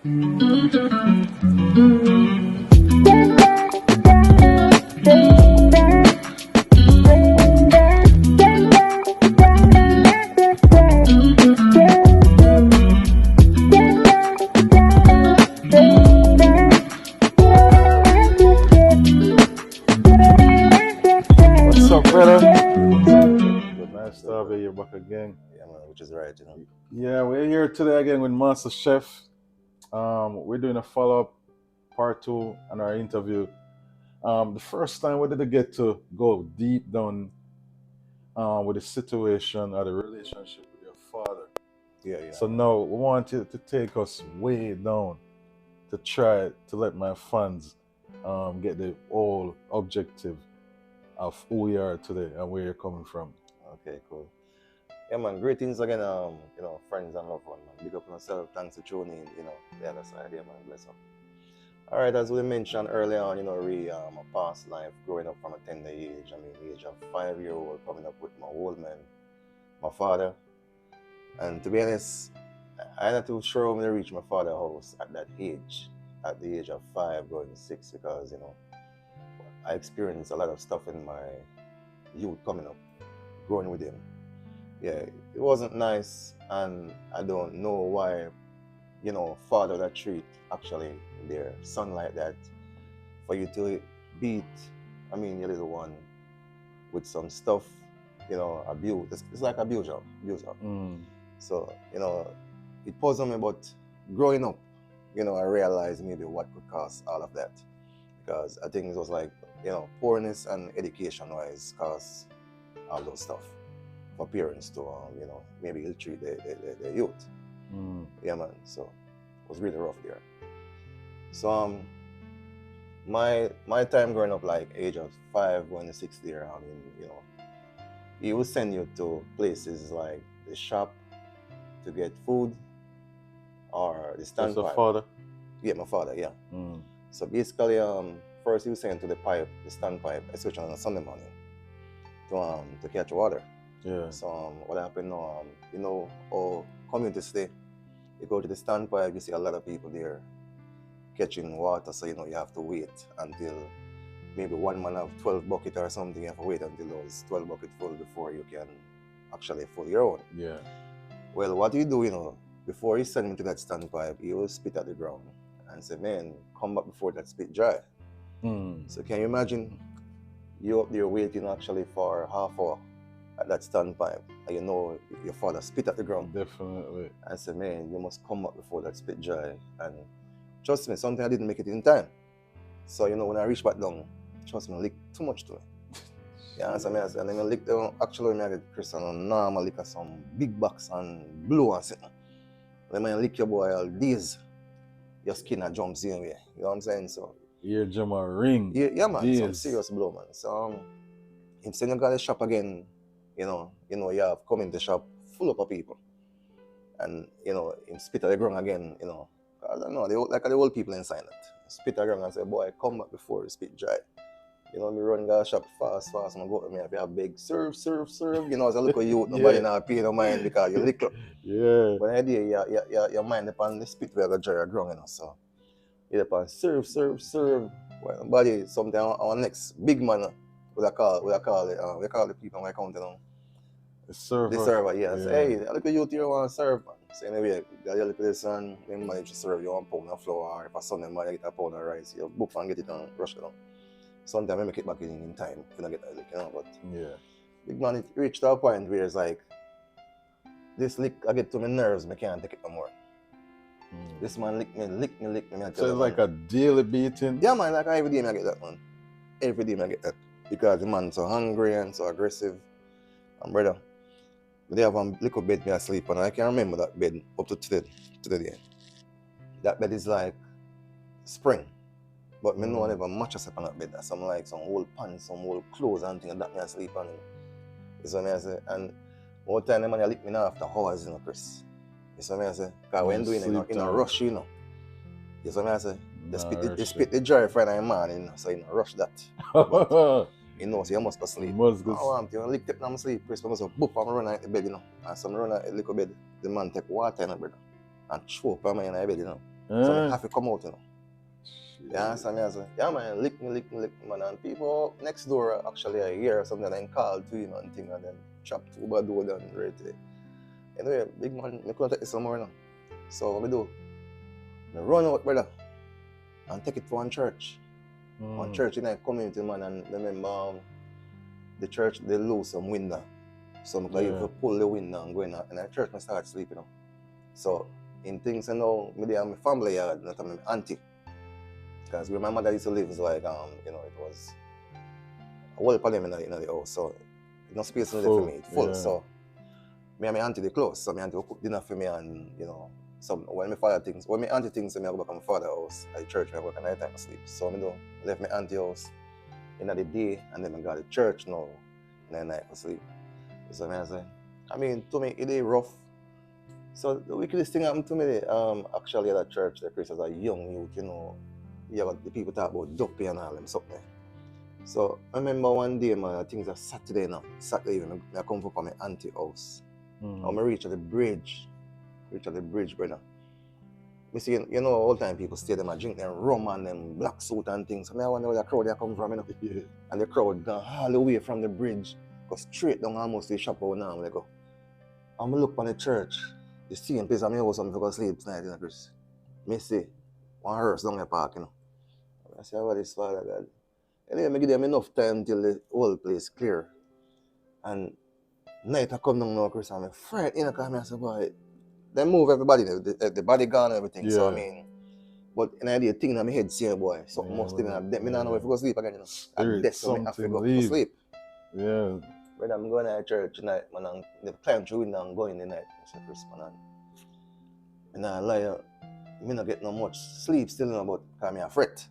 What's up, brother? Good, nice to have you back again. Yeah, man, which is right, you know. Yeah, we're here today again with Master Chef. We're doing a follow-up part two on our interview. The first time we didn't get to go deep down with the situation or the relationship with your father. Yeah. So now we want you to take us way down to try to let my fans get the whole objective of who we are today and where you're coming from. Okay, cool. Yeah, man, greetings again, friends and loved ones, man. Big up on yourself. Thanks for tuning in, the other side here, man. Bless up. All right, as we mentioned earlier on, my past life, growing up from a tender age. The age of 5-year-old, coming up with my old man, my father. And to be honest, I'm not too sure when I reach my father's house at that age, at the age of 5, going 6, because, I experienced a lot of stuff in my youth coming up, growing with him. Yeah, it wasn't nice, and I don't know why, father that treat actually their son like that, for you to beat, your little one with some stuff, abuse. It's like abuse. So, it puzzled me, but growing up, I realized maybe what could cause all of that. Because I think it was like, poorness and education-wise cause all those stuff for parents to, maybe ill-treat their youth. Yeah, man. So it was really rough there. So my time growing up, like age of 5 going to 6 there, he would send you to places like the shop to get food or the That's your standpipe. father? Yeah, my father, yeah. So basically, first he was sent to the standpipe, especially on a Sunday morning, to catch water. Yeah. So what happened now, community stay, you go to the standpipe, you see a lot of people there catching water, so you have to wait until maybe one man have 12 buckets or something. You have to wait until those 12 buckets full before you can actually fill your own. Yeah. Well, what you do, before you send him to that standpipe, he will spit at the ground and say, man, come back before that spit dry. So can you imagine you up there waiting actually for half hour at that standpipe, and your father spit at the ground. Definitely. And say, man, you must come back before that spit dry. And trust me, sometimes I didn't make it in time. So when I reach back down, trust me, I lick too much to it. Yeah, so I said, and then I lick actually when I get Christian normal lick some big box and blue and something. Then I lick your boy all these, your skin that jumps in way. You know what I'm saying? So ear drum a ring. Yeah, man. Yes. Some serious blow, man. So him saying you got the shop again, you have come in the shop full up of people. And him spit at the ground again, I don't know, they like the old people inside that. Spit at the ground and say, boy, come back before the spit dry. Me run the shop fast, and I go to me, I have big serve. As a little youth, nobody not pay no mind because you lick up. Yeah. But idea, your mind upon the spit where I got dry ground, So you upon serve. Well, nobody, sometimes our next big man, we call the people in my county now. The server. The server, yes. Yeah. Hey, I look at you here want to serve, man. So anyway, you look at this and they manage to serve you 1 pound of flour, or if a Sunday man get a pound of rice, you book and get it and rush it down. Sometimes I make it back in time if I get that lick, but yeah. Big man, it reached a point where it's like, this lick, I get to my nerves, I can't take it no more. This man lick me. So it's like a daily beating? Yeah, man, like every day I get that, man. Every day I get that. Because the man's so hungry and so aggressive. And brother, they have a little bed me asleep on. I can't remember that bed up to today. That bed is like spring. But me know I never mattress up on that bed. That's some old pants, some old clothes and things that me asleep on. Is what I say. And one time the man lick me now after hours, Chris. You see what I say? Because when doing it in a rush, You see what I say? They spit the dry Friday morning, so you rush that. But, so you must go sleep. You lick it and sleep, Chris. I must boop and run out the bed, And some run out a little bed, the man take water in the bed and choke on me in the bed, So I have to come out, you know. Yeah, so I say, yeah man, lick me, man. And people next door actually I hear something and call to him and thing and then chop two bad door and right there. Anyway, big man, I couldn't take this somewhere now. So what we do? I run out, brother, and take it to one church. One church in a community, man, and remember the church they lose some window. So I even pull the window and go in and the church I start sleeping. You know? So in things you know, me there my family yard, not my auntie. Because where my mother used to live is like you know, it was a whole of them in the house. So no space in there for me, it's full. So me and my auntie they close. So my auntie will cook dinner for me and you know, some when my father thinks when my auntie thinks me I go back to my father's house at church, I work at night time to sleep. So I do left my auntie house in the day and then I go to church now in the night for sleep. So I say, I mean to me it is rough. So the wickedest thing happened to me actually at that church, the Chris as a young youth, you know, the people talk about dopey and all them something. So I remember one day, man, I think it's a Saturday now. Saturday evening, I come from my auntie house. I reach at the bridge. Brother. I see, you know, all the time people stay there and drink them rum and them black suit and things. So I wonder where the crowd they come from, you know. And the crowd gone all the way from the bridge, go straight down almost to the shop out now. They go. I'm look on the church, the same place I'm here, something for sleep tonight, you know, Chris. I see one hearse down the park, you know. I say, what is Father God? Anyway, I give them enough time till the whole place clear. And night I come down now, Chris, and I'm frightened, you know, because I say, boy, they move everybody, the body gone and everything. Yeah. So I mean, but in idea thing in my head saying, boy, something must be in there. Me don't know if I go sleep again, you know. And that's so I have to go to sleep. Yeah. But I'm going to church tonight, man, and they climb through window and go in the night. I say, Chris, man, and I lie, me not get no much sleep still, you know, but because I'm fret.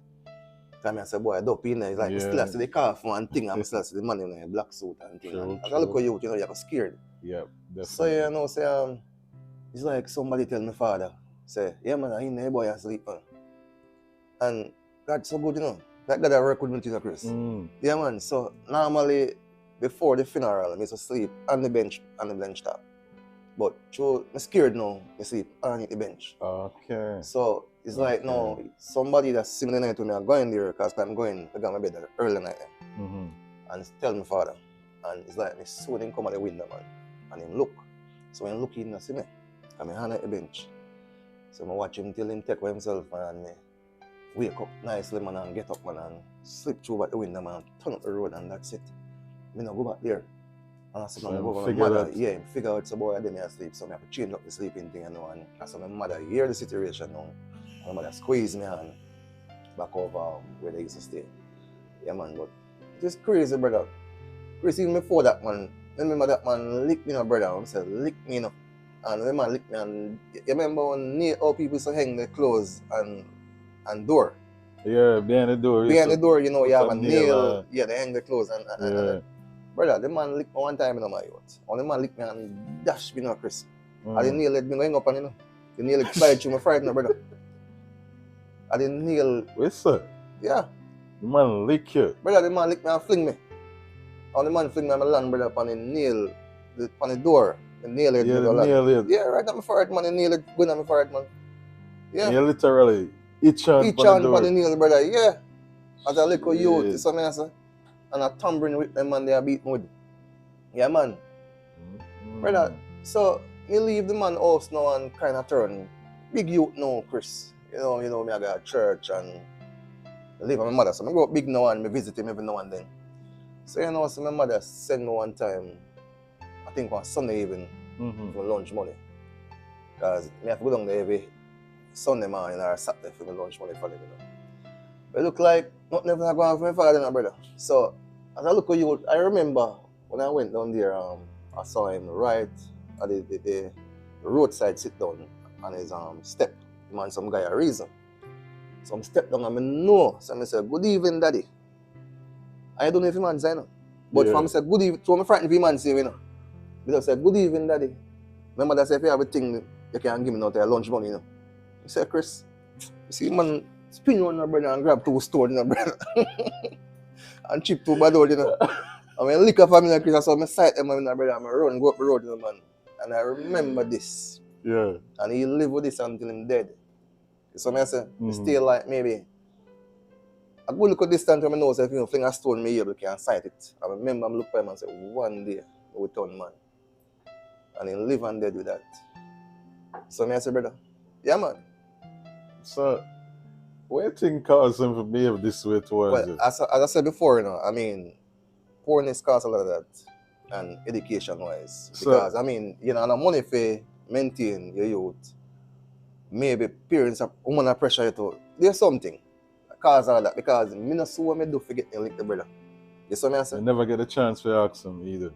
Because I say, boy, I don't in there. It's like, I still see the cough and thing, I'm still see the man in the black suit and thing. And I look at you, you know, you're scared. Yeah, definitely. So, you know, say, it's like somebody tell my father, say, yeah, man, I in there, boy, asleep, man. And God's so good, you know. That God I work with me, you know, Chris. Yeah, man. So, normally, before the funeral, I used to sleep on the bench top. But I'm scared now, I sleep on the bench. Okay. So, it's like, no, somebody that's similar night to me, I'm going there because I'm going to go to my bed early night. And tell my father. And it's like, I saw him come at the window, man. And him look. So, when I look in, I see me. I'm hand at the bench. So, I watch him till him take with himself, man, and wake up nicely, man, and get up, man, and slip through back the window, man, turn up the road, and that's it. I don't go back there. And I said, so go my mother, figure out, so boy, I didn't asleep, so I have to change up the sleeping thing, you know, and I said, my mother hear the situation now. My mother squeeze me and back over where they used to stay. Yeah, man, but it's crazy, brother. Crazy, even before that, man, I remember that man licked me, brother, and said, lick me, you know. And the man licked me, and you remember when all people used to hang their clothes and door? Yeah, behind the door. Behind the door, you know, you have a nail, they hang the clothes. And brother, the man licked me one time in my youth. And the man licked me and dashed me, you know, Chris. And the nail let me hang up on, you know. The nail bite through my frightened, brother. And the nail. Wait, sir? Yeah. The man lick you? Brother, the man licked me and fling me. And the man fling me on my land, brother, upon the nail, on the door. The nail head. Yeah, right on my forehead, man. The nail head going on my forehead, man. Yeah. Yeah, literally. Each hand on the nail, brother. Yeah. As a little youth, that's what I say. And a tumbling with them, man, they are beating with. Yeah, man. Brother, so me leave the man house now and kind of turn big youth now, Chris. You know, me I go to church and I live with my mother. So I go big now and I visit him every now and then. So you know, so my mother sent me one time, I think on Sunday evening, for lunch money. Because I have to go down there every Sunday morning or Saturday for my lunch money for them, you know. But it look like nothing ever going on for my father and brother. So as I look at you, I remember when I went down there, I saw him right at the roadside sit down on his step. The man, some guy a reason. So I step down and I know. So I said, good evening, daddy. I don't know if the man say no. But from I said, good evening, so I'm frightened if the man say, you know. Because I said, good evening, daddy. Remember that if you have a thing, you can give me out there lunch money, you know. I said, Chris, you see the man spin on my brother and grab 2 stones, you know, brother. And chip 2 bad old, you know. And when I lick up family, Chris, I saw my sight them, you know, brother, and I run, go up the road, you know, man. And I remember this. Yeah. And he lived with this until he's dead. So I say, Mhm. still like maybe I go look at distance when I know if you fling a stone me able can sight it. I remember I'm looking at him and say, one day we turn man. And he live and dead with that. So I say, brother, yeah man. So, what do you think caused him to behave this way towards Well, you? as I said before, I mean, poorness causes a lot of that, and education-wise. So- Because, I mean, no money for maintain your youth. Maybe parents are under pressure you to do something. Cause all that. Because me not see what me do forget me like the brother. You see what I say? You never get a chance to ask him either.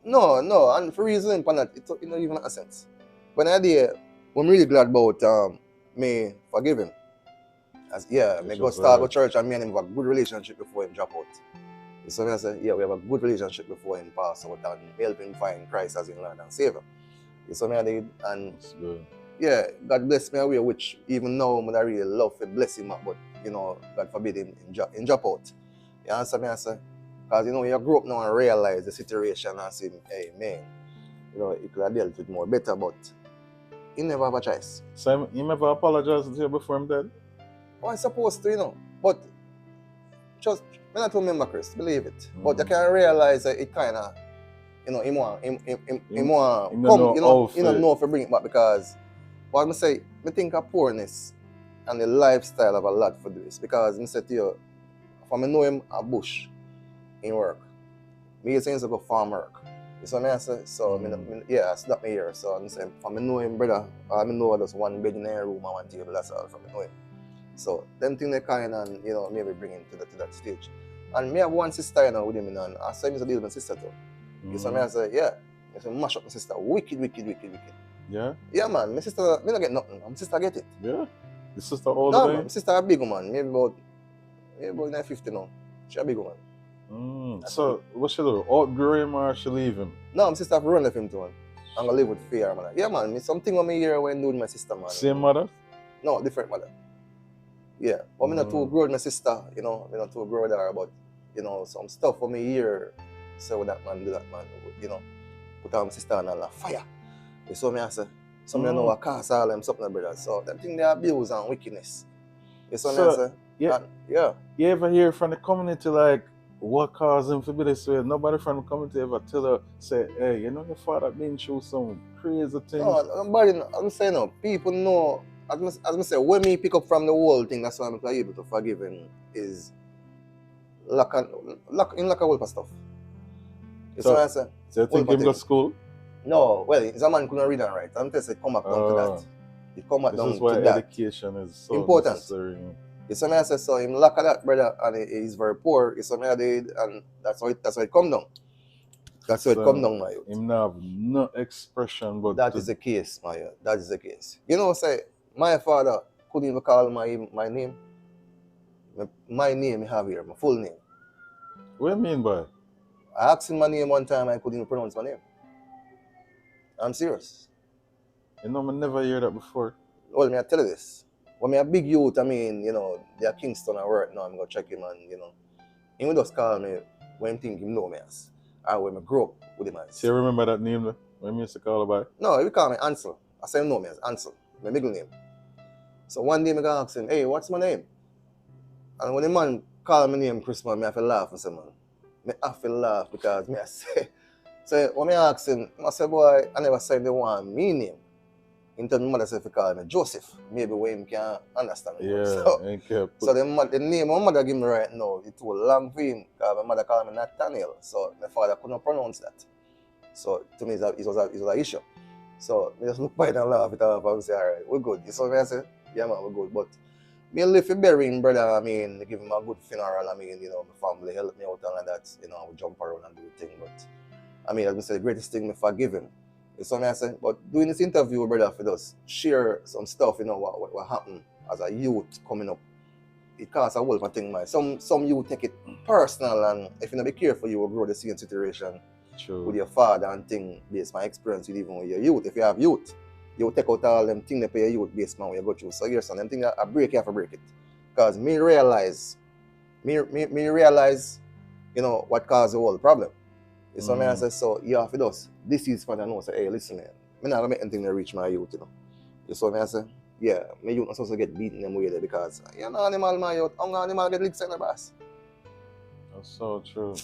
No, and for reason for that, it don't even make sense. When I did, I'm really glad about me forgive him. As me go start go church and me and him have a good relationship before him drop out. You see what I say? Yeah, we have a good relationship before him pass out and help him find Christ as in Lord and Savior. You see what I did? And That's good. yeah, God bless me away, which even now I really love to bless him, but God forbid him drop out. You understand me? I say? Because you grow up now and realize the situation and say, hey man, he could have dealt with more better, but he never have a choice. So he never apologized to you before him dead? Oh, I'm supposed to, but just when I don't remember Chris, believe it. But I can realize that it kind of, he want come, he don't know if he bring it back because what I say, I think of poorness and the lifestyle of a lot for this because I say to you, if I know him a bush in work, me is saying to go farm work. You see what I say? So I stop me here. So I'm saying if I know him brother, I know just one bed in a room and one table, that's all from know him. So them things they kind and maybe bring him to that stage. And me have one sister with him and I say he's a deal with my sister too. You see what I say? Yeah. I say mash up my sister. Wicked. Yeah? Yeah man, my sister me not get nothing. My sister get it. Yeah? Your sister older No, than man, my sister a big woman, maybe about 50 now. She a big woman. So what she do? Outgrow him or she leave him? No, my sister have run left him to him. I'm gonna live with fear, man. Yeah man, something when me hear when do with my sister, man. Same mother? No, different mother. Yeah. But me not too grow with my sister, me not too grow with her, but some stuff for me hear say what that man do that man, put on my sister on a fire. You saw me I say. So me know what cause all them something brother. So them thing they abuse and wickedness. You saw me I say? Yeah. And, yeah. You ever hear from the community like what caused him to be this way? Nobody from the community ever tell her, say, hey, your father been through some crazy things. No, nobody, I'm saying no. People know, as I say, when me pick up from the whole thing, that's why I'm able to forgive him, is lack a whole of stuff. You see what I say? So you think him go to school? No, well, it's a man couldn't read and write. I'm just saying, come back down to that. It come back down to that. This is why education is so important. Necessary. You see what I say? So him lack of that, brother, and he's very poor. You see what I did, and that's how it come down. That's how it come down, my youth. Him not have no expression, but that is the case, my youth. That is the case. Say my father couldn't even call my name. My name I have here, my full name. What do you mean by? I asked him my name one time, I couldn't even pronounce my name. I'm serious. I never hear that before. Well, I tell you this. When I'm a big youth, I mean, they're Kingston at work now, I'm going to check him and, he will just call me when he think he know me as. Or when I grow up with him as. So you remember that name when you used to call about? No, he call me Ansel. I say him know me as Ansel, my middle name. So one day I go ask him, hey, what's my name? And when the man call my name Christmas, I have to laugh. I say, man, I have to laugh because I say, so when I ask him, I say, boy, I never said they want me name. Until my mother said, call me Joseph. Maybe where him can understand me. Yeah, so the name my mother give me right now, it's too long for him because my mother called me Nathaniel. So my father couldn't pronounce that. So to me, it was an issue. So I just look by it and laugh it off and say, all right, we're good. So I say, yeah man, we're good. But me live for bury him, brother. I mean, give him a good funeral. I mean, my family help me out and like that. We jump around and do the thing. But I mean, as I say, the greatest thing, me forgive him. You see what I say? But doing this interview, brother, for us, share some stuff, what happened as a youth coming up. It causes a whole of a thing, man. Some youth take it personal, and if you not be careful, you will grow the same situation with your father and thing based on experience with even with your youth. If you have youth, you will take out all them things that pay your youth based on what you go through. So here's some them things that I break, you have to break it. Because me realize, what caused the whole problem. You see what I say? So you have to do this is for the know, say, hey, listen, man, I'm not going to make anything to reach my youth, You see what I say? yeah, me youth not supposed to get beaten them way there because you know animal my youth, animal get licked in the brass. That's so true.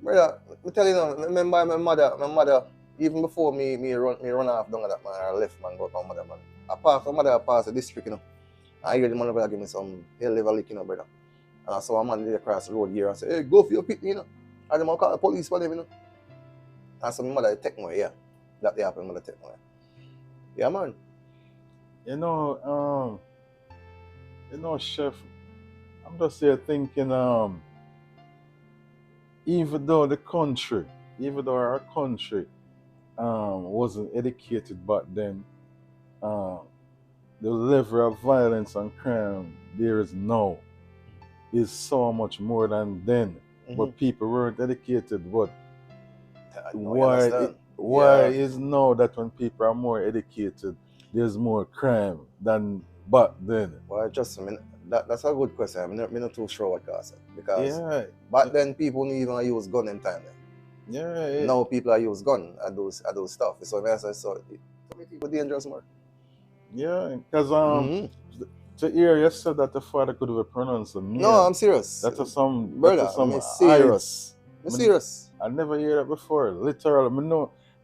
Brother, me tell you now, remember my mother, even before me run off down that man, I left man, go to my mother man. I pass the district, you know. I hear the man over give me some hell level lick, you know, brother. And I saw a man there across the road here and say, hey, go for your pit, you know. And the man call the police for them, you know. And so my mother take me, yeah. That they happen, mother take me. Yeah, man. You know, Chef, I'm just here thinking, even though our country wasn't educated back then, the level of violence and crime there is now is so much more than then. But people weren't educated. But why is now that when people are more educated, there's more crime than back then? Well, just that's a good question. I'm not too sure what to answer because back then people didn't even use gun in time. Yeah. Now people are use gun at those stuff. So I so many people dangerous more. Yeah, because to hear you said that the father could have pronounced the name. No, I'm serious. That's some brother. I'm serious. I'm serious. I never hear that before. Literally,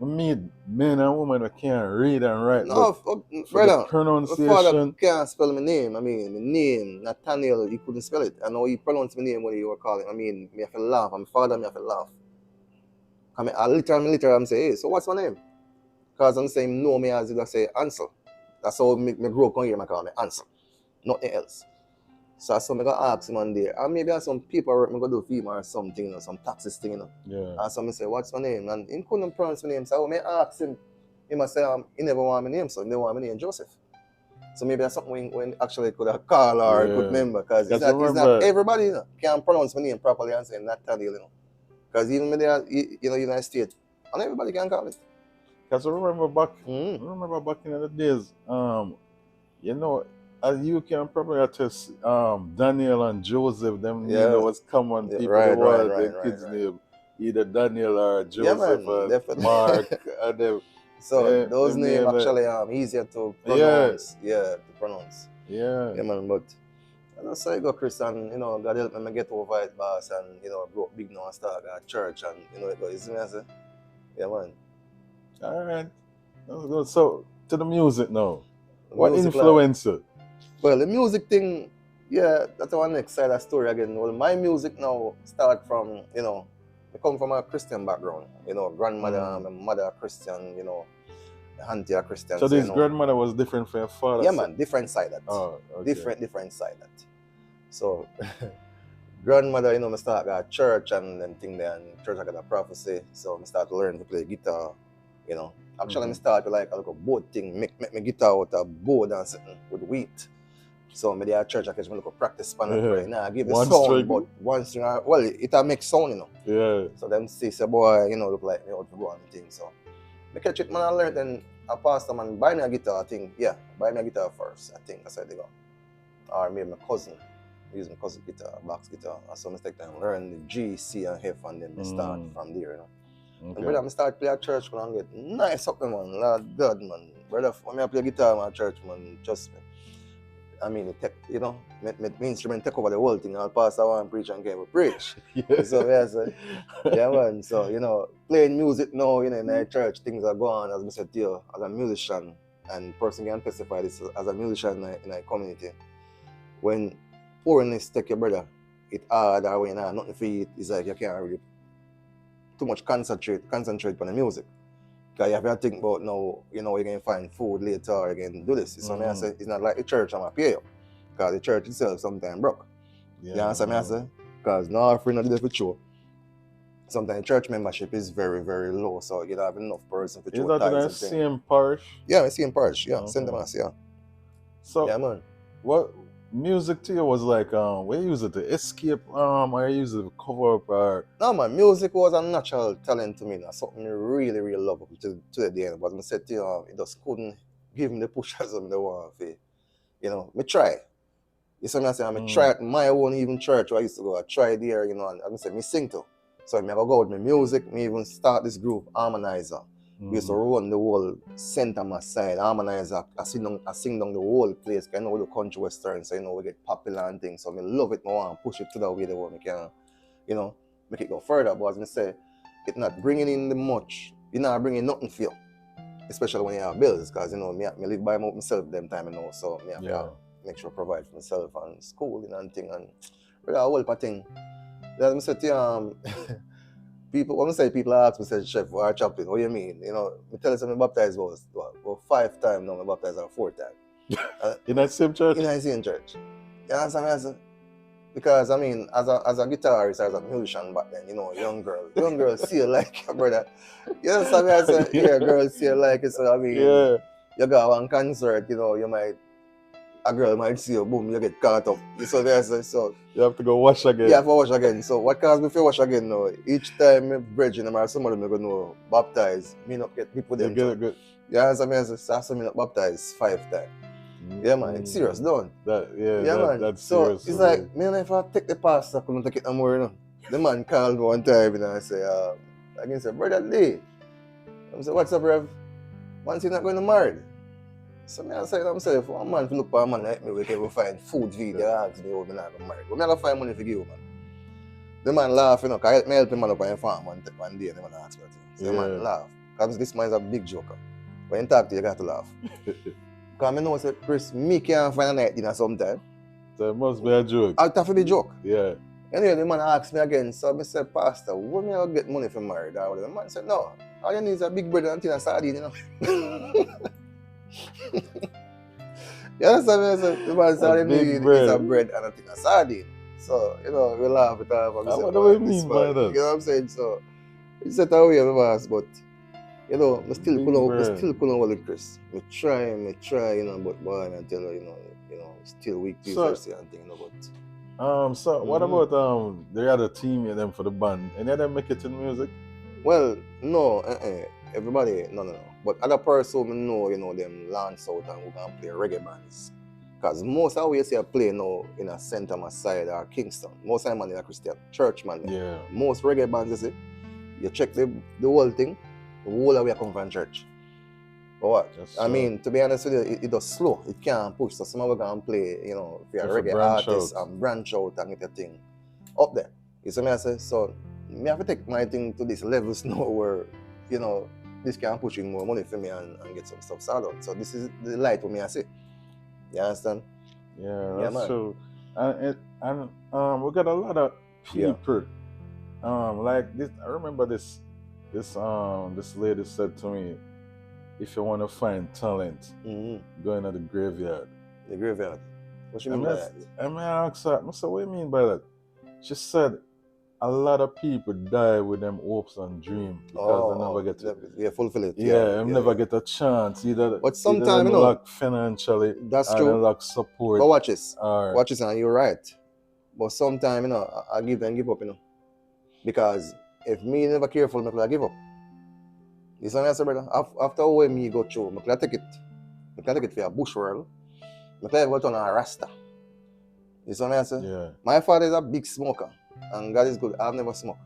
I meet men and women who can't read and write. No, brother. Pronunciation. My father can't spell my name. I mean, my name, Nathaniel, he couldn't spell it. I know he pronounced my name when he were calling. I mean, me have to laugh. My father, me have to laugh. I literally, I'm saying, hey, so what's my name? Because I'm saying, no, me as I say, Ansel. That's how me grow up on here, I call me Ansel. Nothing else. So I got to ask him on there. And maybe some paperwork I go do for him or something, you know, some taxes thing, you know. Yeah. And so I say, what's my name? And he couldn't pronounce my name. So I ask him, he must say, he never want my name, so he never want my name Joseph. So maybe that's something when actually could have called or could remember. Because it's not everybody, you know, can pronounce my name properly and say Nathaniel, you know. Because even when they are, you know, United States, and everybody can call it. Because I remember back in the days, you know, as you can probably attest, Daniel and Joseph, them name was common. People their kids' name, either Daniel or Joseph or Mark. And them, so those names actually easier to pronounce. To pronounce. Yeah, man, but that's how you go, Chris, and you know, God help me get over it, boss, and you know, grow up big now and start at church, and you know, it goes, you see, yeah, man. All right. So to the music now. What influencer? Well, the music thing, that's our next side of the story again. Well, my music now start from, you know, I come from a Christian background. You know, grandmother, my mother a Christian, you know, auntie a Christian. So this grandmother was different from your father? Yeah, man, different side that. Oh, okay. Different side that. So, grandmother, you know, I start at church and then thing there, and church I got a prophecy. So I start to learn to play guitar, you know. Actually, I start with like a little board thing, make my guitar with a board and something with wheat. So I at church, I catch me look practice span and pray. Nah, I give the sound, string. But one string, well, it make sound, you know. Yeah. So them say, boy, you know, look like me out to go on the thing. So I catch it, man, I learned, then I passed them and buy me a guitar, I think. Yeah, buy me a guitar first, I think. That's how they go. Or maybe my cousin. I use my cousin guitar, box guitar. And so I take time learn the G, C, and F, and then I start from there, you know. Okay. And brother, I start play at church when I get nice up, man. Lord God, man. Brother, when I play guitar in church, man, trust me. I mean, you know, my instrument take over the whole thing. I'll pass I want preach and came preach. So yeah, man. So, you know, playing music now, you know, in the church, things are going, as I said to you, as a musician, and person can testify this as a musician in a community. When poorness take your brother, it hard or when nothing for it, it's like you can't really too much concentrate on the music. Because you have to think about now, you know, you're going to find food later or you're going to do this. So I say, it's not like the church I'm going to pay you. Because the church itself sometimes broke. Yeah, you understand me? I say? Because no offering not for sure. Sometimes church membership is very, very low. So you don't have enough person for sure. Is that in the same parish? Yeah, same parish. Yeah, St. Thomas, yeah. So, yeah, man. What music to you was like, where you use it to escape, or you use it to cover up, or? No, man, music was a natural talent to me. That's something I really, really love to the day. But I said to you, it just couldn't give me the push as I want to. You know, me try. You see me I say, I try at my own even church where I used to go. I try there, you know, and I say, me sing too. So I go with my music, me even start this group, Harmonizer. We used to run the whole center mass side, harmonize, I sing down the whole place. I know the country western, so you know we get popular and things. So I love it. I want to push it to the way the way we can, you know, make it go further. But as I say, it's not bringing in the much. You're not bringing nothing for you, especially when you have bills. Because you know, me live by myself them time, you know. So me have to make sure I provide for myself and school and thing and a whole thing. As I said to you, people, when I say people ask me, say, Chef, or chaplain, what do you mean? You know, I tell them I baptized was 5 times now, I baptized 4 times. In that same church? In that same church. You understand what I say? Because I mean, as a guitarist, as a musician back then, you know, young girl see you like your brother. You understand what I say? Yeah, girl see you like it. So I mean, you got one concert, you know, a girl might see you, boom, you get caught up. So you have to go wash again. You have to wash again. So what caused me to wash again now? Each time I'm bridging or somebody I'm going to baptize, me not get people them. Good. Yeah, so I me not baptize 5 times. Yeah, man, it's serious, don't. Man. That's so serious. It's like, man, if I take the pastor, I couldn't take it no more, you know. The man called me one time, you know, and say, I can say, Brother Lee. I say, what's up, Rev? Once you're not going to marry. So I say to myself, one man to look for a man like me, we can find food video, ask me how I'm not going to marry. But I'm not going to find money for you, man. The man laugh, you know, because I help him up on farm one day, and the man ask me. So the man laugh. Because this man is a big joker. When you talk to you, you got to laugh. Because I know, say, Chris, me can't find a night dinner sometime. So it must be a joke. I'll have to be a joke. Yeah. Anyway, the man asked me again, so I said, Pastor, when me I get money for marriage? The man said, no, all you need is a big bread and tin and sardine, you know. You understand what I said? The man said, all you need is a bread and a tin and sardine. So, you know, we laugh at that. What do you mean by that? You know what I'm saying? So, it's set away, my boss, but you know, I still couldn't hold it, Chris. I try, you know, but boy, I tell you, you know, still weak to and thing, you know, but. So what about the other team and them for the band? Any of them make it in music? Well, no, everybody, no. But other person who know, you know, them Lance out and who can play reggae bands. Because most of we see a play now in a St. Thomas side or Kingston. Most of them in a Christian church, man. Yeah. Most reggae bands, you see, you check the whole thing. The whole of we come from church. But what? I mean, to be honest with you, it does slow. It can't push. So some of us can play, you know, if you're a reggae artist and branch out and get your thing up there. You see me I say? So I have to take my thing to this levels now where, you know, this can push in more money for me and get some stuff started out. So this is the light for me I see. You understand? Yeah, that's true. And we got a lot of people. Like this, I remember this lady said to me, if you want to find talent, go into the graveyard. The graveyard? What you mean by that? I asked her, I said, what do you mean by that? She said, a lot of people die with them hopes and dreams because they never get to fulfill it. Never get a chance. But sometimes, you know, lack financially, that's true. They lack support. But watch this. Watch this, and you're right. But sometimes, you know, I give up, you know. Because if me never careful, I give up. You see what I say, brother? After all me go through, I take it for a bush world. I go to a Rasta. You see what I say? Yeah. My father is a big smoker, and God is good. I've never smoked.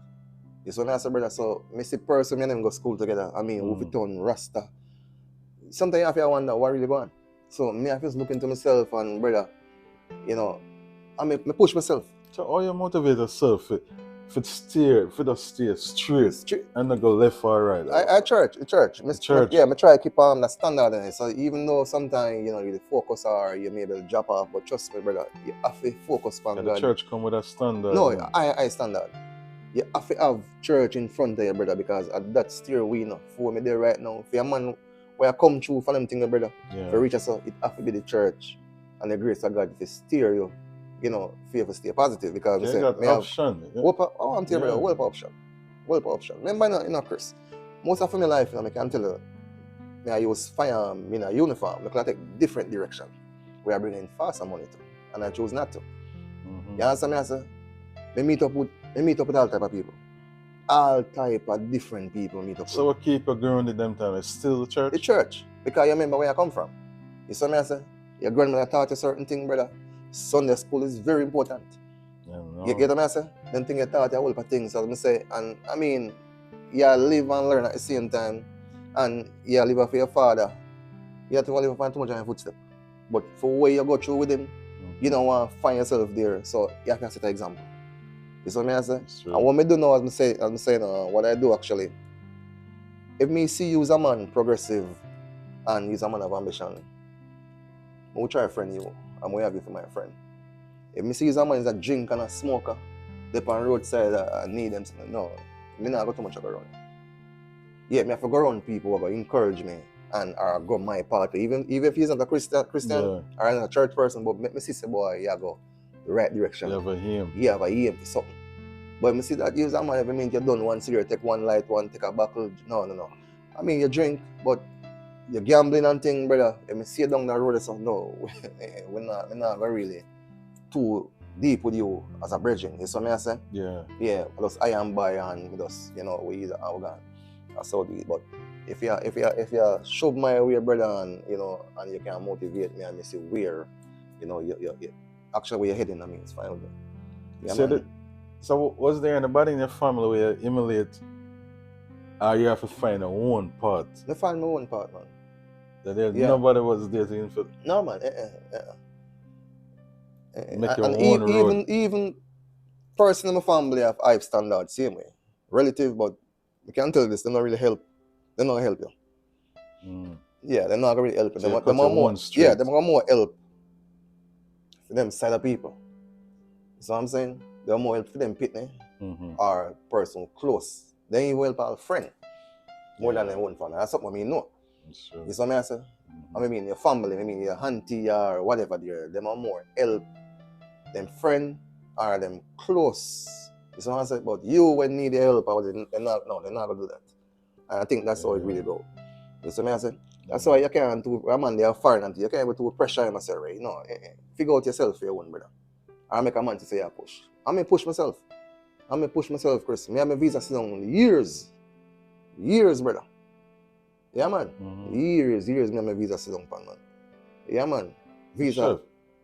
You see what I say, brother? So, I see person, me and them go to school together. I mean, we turn Rasta. Sometimes I have to wonder what really going on. So, me I just look into myself and, brother, you know, I push myself. So, how you motivate yourself? For the steer straight and not go left or right. I church. Yeah, I try to keep on the standard in it. So even though sometimes, you know, you focus or you may be drop off, but trust me, brother, you have to focus on God. The church come with a standard. No, I standard. You have to have church in front of you, brother, because at that steer we know for me there right now. For a man where I come through for them things, brother, for reach us, it have to be the church and the grace of God to steer you. You know, fear to stay positive because we say, option. I'm telling you, well option. Remember, you know, Chris, most of my life, you know, I can tell you, I use firearm in a uniform. I can take different direction. We are bringing faster money to, and I choose not to. You understand me? I say, I meet up with all type of people. All type of different people meet up. So what keep you grounded them time? It's still the church? The church, because you remember where I come from. You see me? I say, your grandmother taught you certain thing, brother. Sunday school is very important. You get what I say? Then thing you taught you a whole lot of things, as I say. And I mean, you live and learn at the same time. and you live for your father, you have to live for too much on your footstep. But for where you go through with him, you don't want to find yourself there. So you have to set an example. You see what I say? And what I do now, as I'm saying, what I do actually, if me see you as a man progressive and you're a man of ambition, I will try to friend you. I'm going to have you for my friend. If me see you as a man is a drink and a smoker, they on the roadside and need them, no, me not go too much around. Yeah, me have to go around people who encourage me and or go my party. Even if he's not a Christian or not a church person, but me see say boy, you go the right direction. You have a him. You have a aim for something. But me see that you as a man, every minute you done one cigarette, take one light, one take a buckle. No. I mean you drink, but you're gambling and thing, brother. If me see you down the road or something, no, we're not really too deep with you as a bridging. You see what I say? Yeah. Yeah, just I am by and just, we either arrogant. That's how it. But if you shove my way, brother, and and you can motivate me and me see where, you actually where you're heading, I mean, it's fine with me. Yeah, so was there anybody in your family where you emulate, or you have to find a own part? I find my own part, man. Nobody was there to influence. No, man. Make your own road. Even person in my family have high standards, same way. Relative, but you can't tell this, they're not really help. They're not help you. Yeah, they're not really help you. So they're more help for them side of people. You see what I'm saying? They're more help for them pitney or person close. They ain't help our friend more than their own family. That's something I mean, no. Sure. You see what I say? I mean your family, I mean your auntie or whatever, them are more help them friend or them close. You see what I say? But you when need help, they're not gonna do that. And I think that's how it really go. You see what I say? That's why you can't do a man they are foreign and you can't go to pressure him and say, right? No, figure out yourself for your own, brother. I make a man to say I push. I may push myself, Chris. Me have my visa sit down years, brother. Yeah, man. Years, me have my visa sit down, man. Yeah, man. Visa. Chef,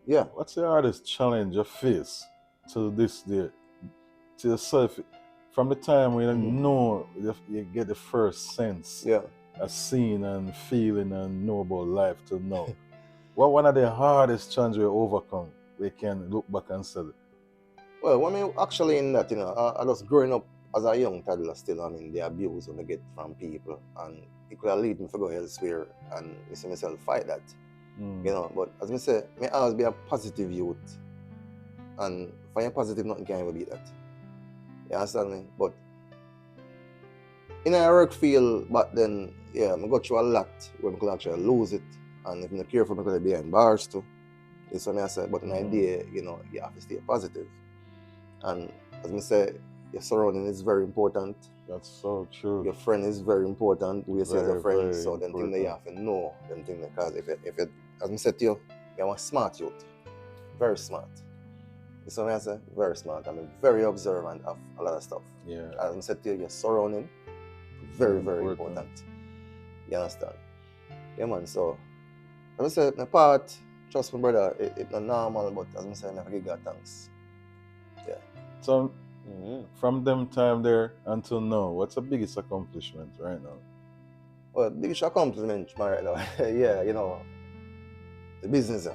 yeah. What's the hardest challenge you face to this day? To yourself, from the time when you know you get the first sense, of seeing and feeling and know about life to now. What one of the hardest challenges we overcome? We can look back and say. Well, I mean, actually in that, I was growing up as a young toddler still, I mean, the abuse when I get from people, and it could have lead me to go elsewhere, and I see myself fight that, but as I say, I always be a positive youth, and if I'm positive, nothing can ever beat that. You understand me? But in a work field back then, I go through a lot where I could actually lose it, and if I'm not careful, I could be embarrassed too. It's what I say, but an idea, you have to stay positive. And as I say, your surrounding is very important. That's so true. Your friend is very important. We say as a friend, so them things that you have to know, them things because if it, as I said to you, you're a smart youth, very smart. You see what I say? Very smart. I mean, very observant of a lot of stuff. Yeah. As I said to you, your surrounding, very important. You understand? Yeah, man. So, as I said, my part. Trust me, brother, it's not normal, but as I'm saying, I give God thanks. Yeah. So, from them time there until now, what's the biggest accomplishment right now? Well, the biggest accomplishment right now, the business.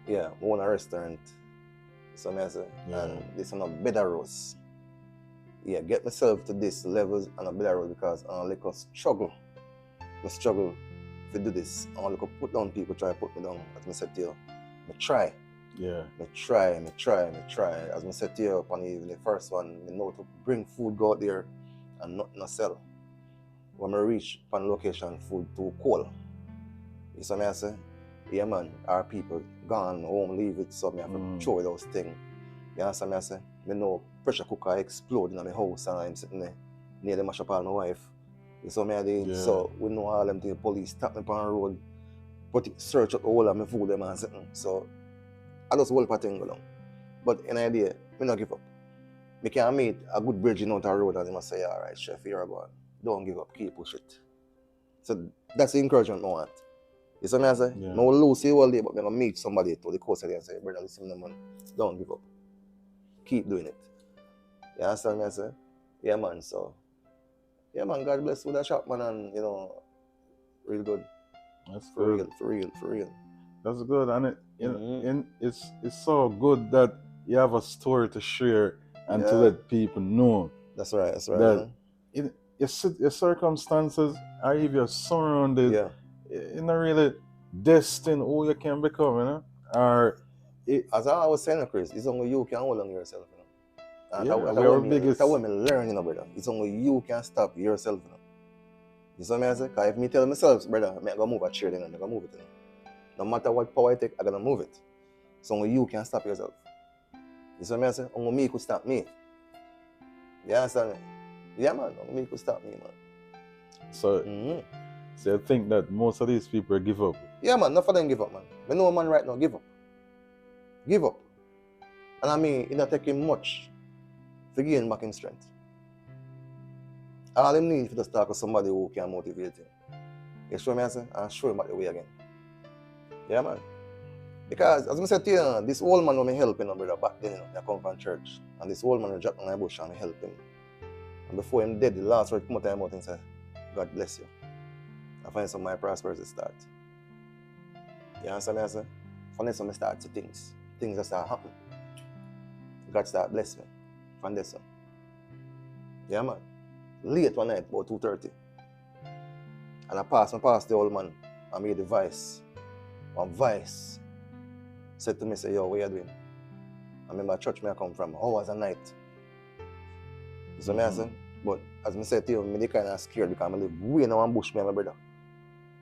Yeah, I own a restaurant. So I say, and this is a better roast. Yeah, get myself to this levels and a better roast because I like a struggle. I struggle to do this. I want to put down people, try to put me down. As I said to you, I try. Yeah. I try. As I said to you, upon even the first one, I know to bring food go out there and not sell. When I reach upon location, food too cold. You see what I say? Yeah, man, our people gone home, leave it, so I have to throw those things. You understand what I say? I know pressure cooker explode in my house and I'm sitting there near the mash up on my wife. You see what I mean? Yeah. So we know all them things, the police stop me on the road, search out all of my food them and sitting. So I just hold thing go down. But in idea, I don't give up. I can meet a good bridge out the road and they must say, all right, chef, you're going. Don't give up, keep push it. So that's the encouragement I want. You see what I say? I will lose you all day, but I'm going to meet somebody to the coast and say, brother, listen to man, don't give up. Keep doing it. You understand what I say? Yeah, man, so Yeah, man, God bless with that shop, man, and, you know, real good. That's For good. real, for real. That's good, and Mhm. it's so good that you have a story to share and to Yeah. let people know That's right, that man. your circumstances are if you're surrounded, Yeah. you're not really destined who you can become, you know? Or it, As I was saying, Chris, it's only you can hold on yourself, you know. And yeah, that's we are biggest. what me learn, you know, brother. It's only you can stop yourself, you know. You see what I say? Because if me tell myself, brother, I'm going to move a chair, then I'm going to move it, you know. No matter what power I take, I'm going to move it. So only you can stop yourself. You see what I say? Only me could stop me. You understand me? Yeah, man. Only me could stop me, man. So, so I think that most of these people give up. Yeah, man. Not for them give up, man. I know a man right now, give up. Give up. And I mean, it not taking much to gain back in strength. All him need is to talk to somebody who can motivate him. You show me, I say, and show him back the way again. Yeah, man. Because, as I said to you, this old man who me helping, brother, back then, I come from church. And this old man who dropped on my bush and me help him. And before him dead, the last word come out of my mouth and say, God bless you. I find some of my prosperity start. You understand me, I say? From this, I start to things. Things that start happening. God start bless me. From this, yeah, man. Late one night, about 2:30. And I passed the old man. I made the vice. One vice said to me, say, yo, what you doing? I remember church me I come from, hours a night. You see what I say? But as I said to you, I'm kind of scared because I live way in one bush, me and my brother.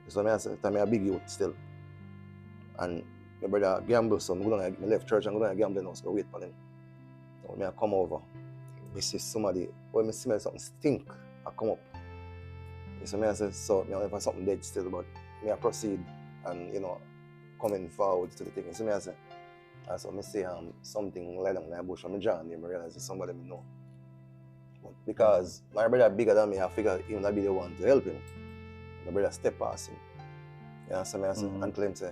You see what I say? I'm a big youth still. And my brother gamble, so I left church and go to gamble now, so I wait for him. So I come over. I see somebody, when I smell something stink, I come up. You see what I say? So I have something dead still, but I proceed and, you know, coming forward to the thing. You see what I say? And so I see something lie down in the bush, and I join him, I realize it's somebody I know. But because my brother bigger than me, I figure he would be the one to help him. My brother step past him. You understand me? I say, and claim say,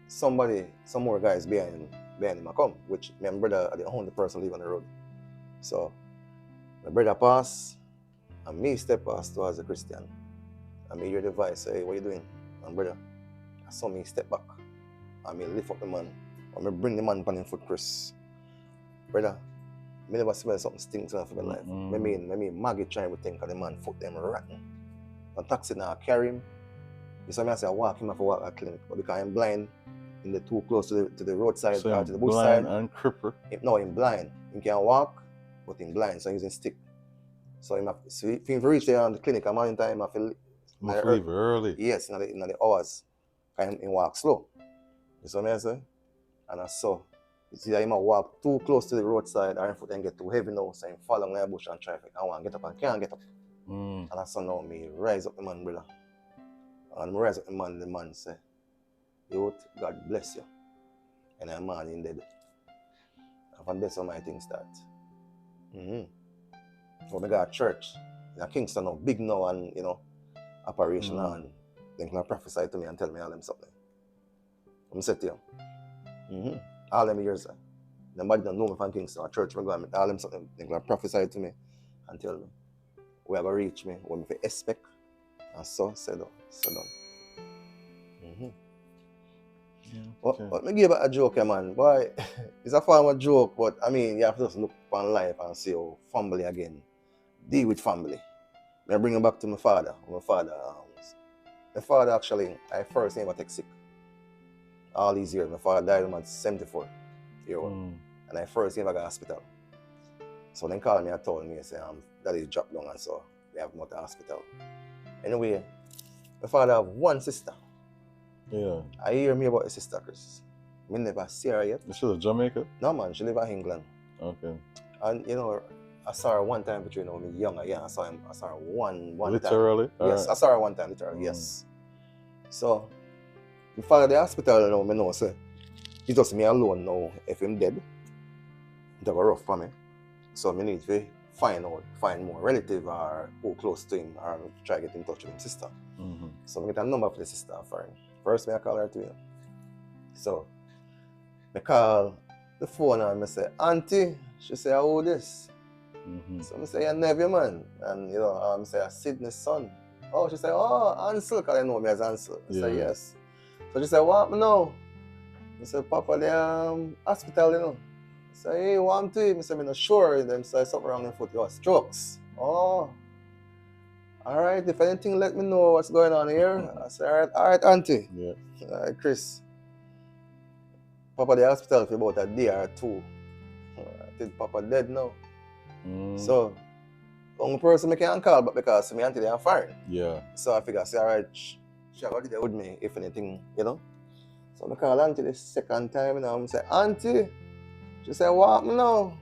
some more guys behind him I come, which my brother are the only person live on the road. So my brother pass, and me step past towards a Christian. And me hear the voice say, hey, what you doing? And brother, I saw me step back. And me lift up the man. And me bring the man upon him foot, Chris. Brother, I never smell something stinks for my life. I mean, Maggie trying to think of the man foot them rotten. And taxi now carry him. You saw me I say I walk him off a walk at clinic, but because I'm blind, in the too close to the roadside So or to the bush side. and cripple. No, I'm blind. He can walk, but he's blind, so he's using stick. So if he reach there on the clinic, I'm in time, I feel leave early. Yes, in the hours. And he walk slow. You see what I say? And I saw. You see that he might walk too close to the roadside or foot and get too heavy now, so he fall along the bush and traffic. I want to get up and can't get up. And I saw now me rise up the man, brother. And I rise up the man say, youth, God bless you. And I'm man in dead. And from that's how my thing start. So I got a church in Kingston now, big now and, you know, operational, and they can prophesy to me and tell me all them something. I'm set to you. All them years. Nobody don't know me from Kingston, a church, all them something, they can prophesy to me and tell me where I go reach me, what me expect, and so down. But me give a joke, man. Boy, it's a form of joke, but I mean, you have to just look upon life and see how family again. Deal with family. I bring it back to my father. My father actually, I first never take sick. All these years, my father died when I was 74 years old. And I first never got to hospital. So then called me and told me, say, daddy dropped down and so we have not to hospital. Anyway, my father have one sister. Yeah. I hear me about your sister, Chris. I never see her yet. Is she in Jamaica? No, man. She live in England. Okay. And, you know, I saw her one time, but you know, me younger. Yeah, I saw her one literally? time. Yes, I saw her one time, literally. Yes. So, my father the hospital now, I know, say, it's just me alone now. If I'm dead, it's rough for me. So, I need to find more relative or who close to him or try to get in touch with his sister. So, I get a number for the sister for him. First, I call her to him. So, I call the phone and I say, Auntie, she say, how this? So I say, your nephew, man. And, you know, I say, Sydney's son. Oh, she said, oh, Ansel, because they know me as Ansel. I say, yes. So she said, what me now? I said, Papa, the hospital, you know. I say, hey, what I'm doing? I said, I'm not sure. Them say something wrong in the foot. Oh, strokes. Oh. All right, if anything, let me know what's going on here. I said, all right, auntie. Yeah. All right, Chris. Papa the hospital for about a day or two. I think Papa dead now. So, the only person I can call but because my auntie they are foreign. Yeah. So I figure, say, all right, she got there with me if anything, you know. So I call auntie the second time, you know. I say, auntie. She said, what happened now?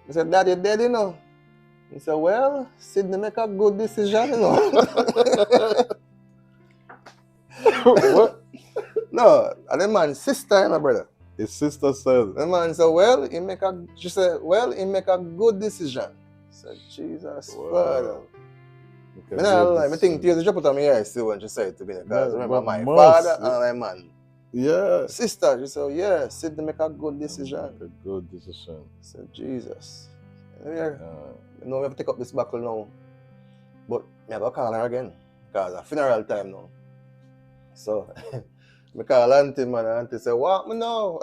I said, daddy dead, you know. He said, well, Sydney make a good decision, you know. What? No, and the man's sister, you know, brother. His sister said. The man said, well, she said, well, he make a good decision. I said, Jesus, Father. I think tears just put on my eyes still when she said it to me. Because remember, my father and my man. Yeah. Sister, she said, yeah, Sydney make a good decision. Make a good decision. I said, Jesus. You know, we have to take up this buckle now. But I have to call her again. Because it's funeral time now. So, I call auntie, man, and auntie said, what me now?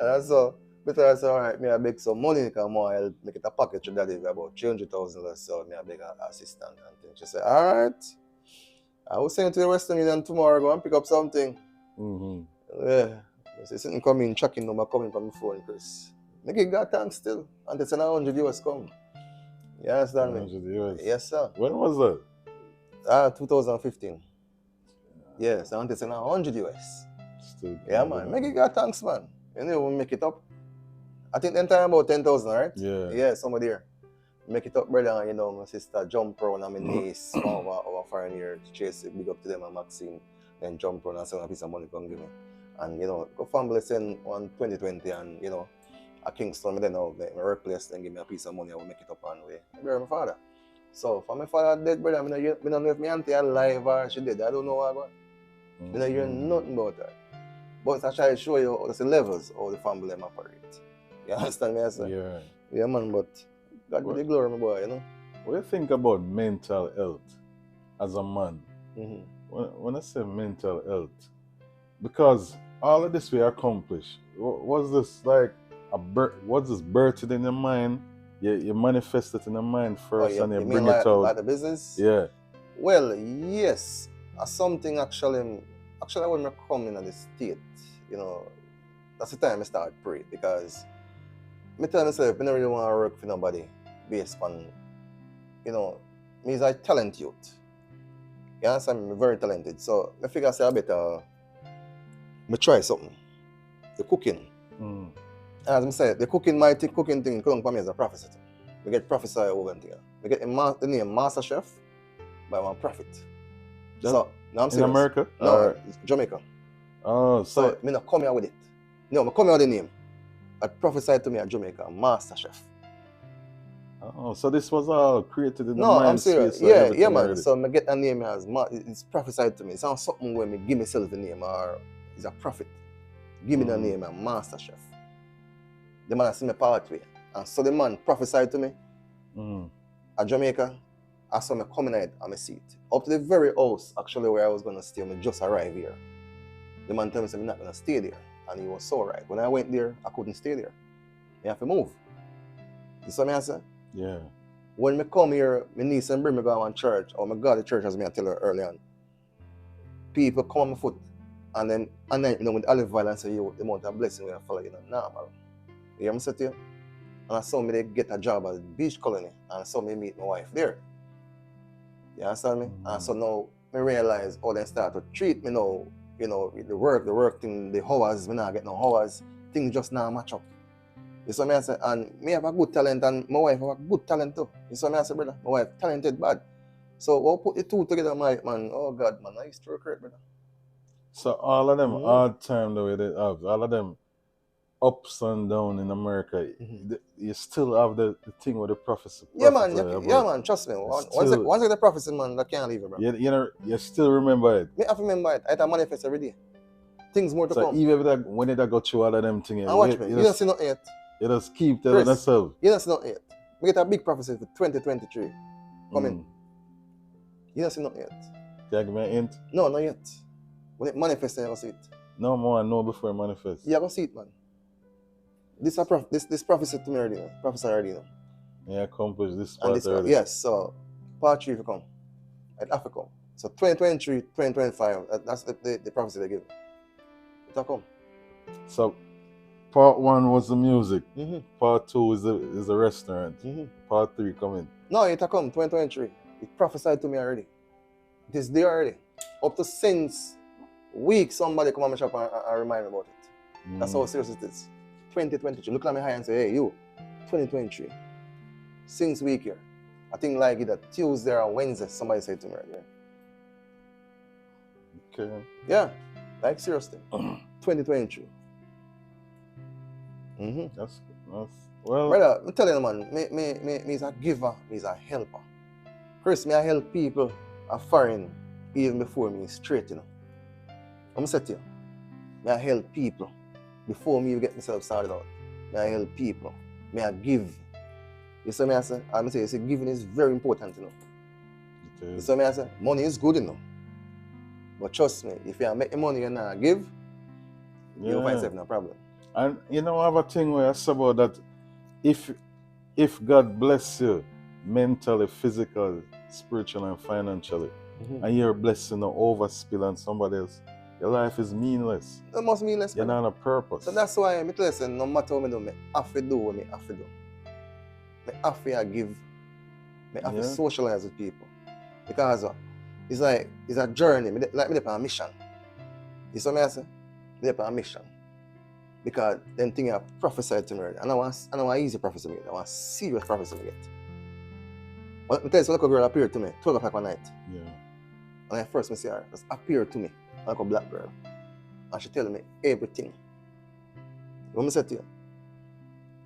And so, I said, all right, I beg some money, because I'll make it a package to daddy about $300,000 or so. I beg an assistant and things. She said, all right. I will send you to the Western Union tomorrow, go and pick up something. Yeah. I said, something coming, tracking number coming from my phone, Chris. Make it got thanks still. And it's an 100 US come. You understand me? 100 US? Yes, sir. When was that? 2015. Yes, and it's an 100 US. Still. Yeah, man. Make it got thanks, man. You know, we make it up. I think then time about 10,000, right? Yeah. Yeah, somebody here. Make it up, brother, and you know, my sister jump around and my niece, our foreign here, chase it, big up to them and Maxine, then jump around and send a piece of money come give me. And you know, go family send on 2020 and you know, a Kingston, then now my workplace then give me a piece of money, I will make it up and way. I bury my father. So for my father dead, brother, I don't know if my auntie alive or she dead. I don't know what about. I don't hear nothing about her. But I try to show you the levels of the family operate. You understand me, I say? Yeah. Yeah, man, but God be the glory, my boy, you know. What do you think about mental health as a man? When I say mental health, because all of this we accomplish, was this like was this birthed in your mind? You manifest it in your mind first and you bring it out. Like the business? Yeah. Well, yes. Something actually when I come in this state, you know, that's the time I start pray because I tell myself I don't really want to work for nobody based on, you know, me is a talent youth. You understand me? I'm very talented. So I figure I better try something. The cooking. As I said, the cooking thing come for me as a prophecy. We get prophesy over and thing. We get the name Master Chef by one prophet. So now I'm serious. In America? No, it's Jamaica. Oh, so I not come here with it. No, I come here with the name. I prophesied to me at Jamaica, Master Chef. Oh, so this was all created in the No, mind I'm serious. space. Yeah, man. So I get a name as it's prophesied to me. It's not something where I give myself the name or it's a prophet. Give me the name of Master Chef. The man see my pathway. And so the man prophesied to me at Jamaica. I saw me coming out and I see it. Up to the very house actually where I was going to stay, I just arrived here. The man told me I'm not going to stay there. And he was so right. When I went there, I couldn't stay there. I have to move. You see what I say? Yeah. When I come here, my niece and bring me go to church, or my God, the church as I tell her early on. People come on my foot. And then you know, with olive oil and say, the amount of blessing we have follow, you know, normal. You hear me say to you? And I saw me get a job at the beach colony. And I saw me meet my wife there. You understand me? And so now I realize how they start to treat me now, you know, the work thing, the hours, me not get no hours, things just not match up. You see me I say? And me have a good talent and my wife have a good talent too. You see me I say, brother? My wife talented bad. So we'll put the two together, man. Oh God, man, I used to recruit, brother. So all of them hard time the way they have, all of them ups and downs in America, you still have the thing with the prophecy. Yeah, man, trust me. Once I get the prophecy, man, I can't leave it, bro. You know, you still remember it. Me have to remember it. I have to manifest every day. Things more to come. Even when it go through all of them things. And watch me, you don't see nothing yet. You just keep telling Chris, yourself. you don't see nothing yet. We get a big prophecy for 2023. Coming. You don't see nothing yet. Can you give me a hint? No, not yet. When it manifests, you're going to see it. No more, know before it manifests. You're going to see it, man. This prophecy to me already, prophesy already, you know. Yeah, accomplish this And part this, already. yes, so part 3 will come. It have to come. So 2023, 2025, that's the prophecy they give. It will come. So part 1 was the music. Mm-hmm. Part 2 is the restaurant. Mm-hmm. Part 3 coming. No, it will come, 2023. It prophesied to me already. It is there already. Up to since week, somebody come on my shop and remind me about it. That's how serious it is. 2023. Look at me high and say, hey, you, 2023. Since week here. I think like it that Tuesday or Wednesday, somebody said to me right there. Okay. Yeah, like seriously. 2023. Mm-hmm. That's well. Brother, I'm telling you, man, me is a giver, me is a helper. Chris, me I help people a foreign even before me straight, you know. I'm saying to you, me I help people before me get myself started out. Me I help people. Me I give. You see me I say? I'm saying, giving is very important, you know. Okay. You see me I say? Money is good, you know. But trust me, if you make the money and not give, you'll find yourself no problem. And you know, I have a thing where I say about that. If God bless you mentally, physically, spiritually, and financially, and you're blessing to overspill on somebody else, your life is meaningless. That must mean less. You're not on a purpose. So that's why I'm listen, no matter what I do, I have to do what I have to do. I have to give. I have to socialize with people. Because it's like it's a journey. Like me on a mission. You see what I say? Me on a mission. Because them things are prophesied to me. And I want easy prophecy to me. I want serious prophecy to get. But I tell you, so like a girl appeared to me 12 o'clock one night. Yeah. And I first see her, just appeared to me like a black girl. And she telling me everything. What I said to you?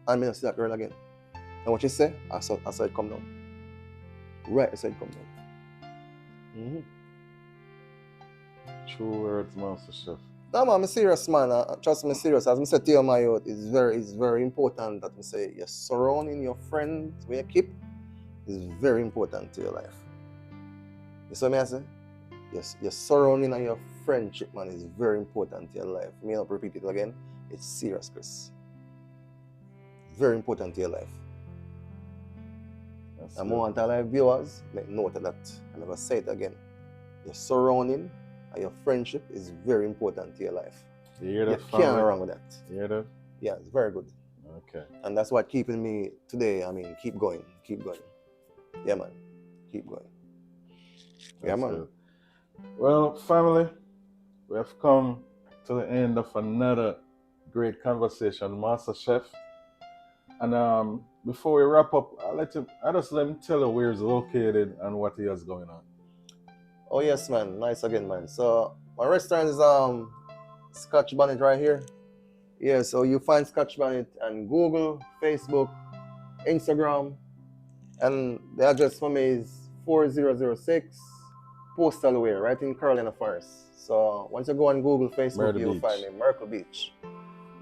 And I don't see that girl again. And what she said, I saw it come down. Right, I saw it come down. True words, Master Chef. No man, I'm serious man. Trust me, serious. As I said to you, my youth, it's very important that I say you're surrounding your friends where you keep is very important to your life. You see what I say? Yes, your surrounding and your friendship, man, is very important to your life. May not repeat it again. It's serious, Chris. Very important to your life. And I want all our viewers make note of that. I never say it again. Your surrounding and your friendship is very important to your life. You hear that? You can't go wrong with that. You hear that? Yeah, it's very good. Okay. And that's what keeping me today. I mean, keep going. Yeah, man. Keep going. Yeah, That's man. good. Well, family, we have come to the end of another great conversation, Master Chef. And before we wrap up, I just let him tell you where he's located and what he has going on. Oh yes, man. Nice again, man. So my restaurant is Scotch Bonnet right here. Yeah, so you find Scotch Bonnet on Google, Facebook, Instagram, and the address for me is 4006 Postal Way, right in Carolina Forest. So once you go on Google, Facebook, you'll find me, Myrtle Beach.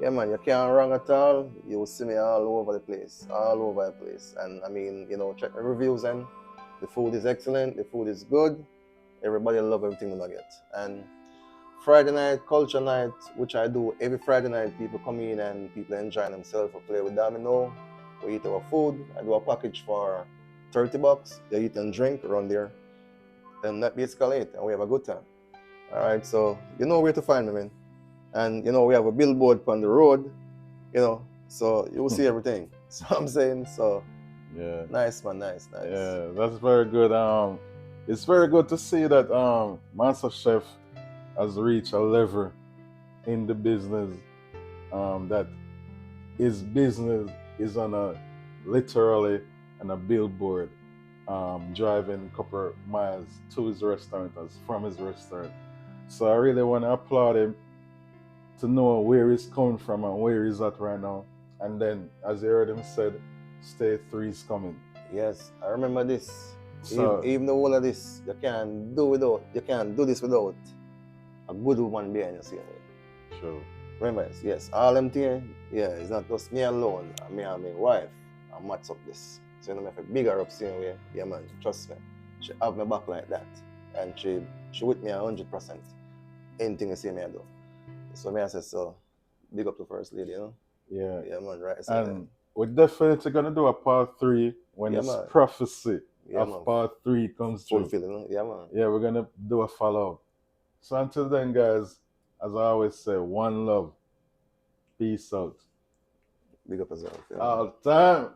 Yeah, man, you can't wrong at all. You will see me all over the place. And I mean, you know, check my reviews and the food is excellent, the food is good. Everybody love everything I get. And Friday night, culture night, which I do every Friday night, people come in and people enjoy themselves. I play with domino, we eat our food. I do a package for $30. You eat and drink around there. Then that basically it, and we have a good time. All right, so you know where to find me, man. And you know we have a billboard on the road, you know, so you will see everything. So I'm saying, so yeah, nice, man, nice. Yeah, that's very good. It's very good to see that Master Chef has reached a level in the business that his business is on a literally on a billboard, driving a couple miles to his restaurant from his restaurant. So I really want to applaud him to know where he's coming from and where he's at right now. And then, as you heard him said, Stage 3 is coming. Yes, I remember this. So, even the whole of this, you can't do this without a good woman behind you. See? Sure. Remember, yes, all them things, yeah, it's not just me alone, and me and my wife, and match up this. So, you know, me have a bigger up same way, yeah, man, trust me. She have my back like that, and she with me 100%. Anything you see me I do. So, me I say, so, big up to First Lady, you know? Yeah. Yeah, man, right? So, And we're definitely gonna do a part three when yeah, this man, prophecy yeah, man, of part three comes true. fulfill, you know? Yeah, man. Yeah, we're gonna do a follow up. So until then, guys, as I always say, one love, peace out, Big up yourself, yeah, man. all the time.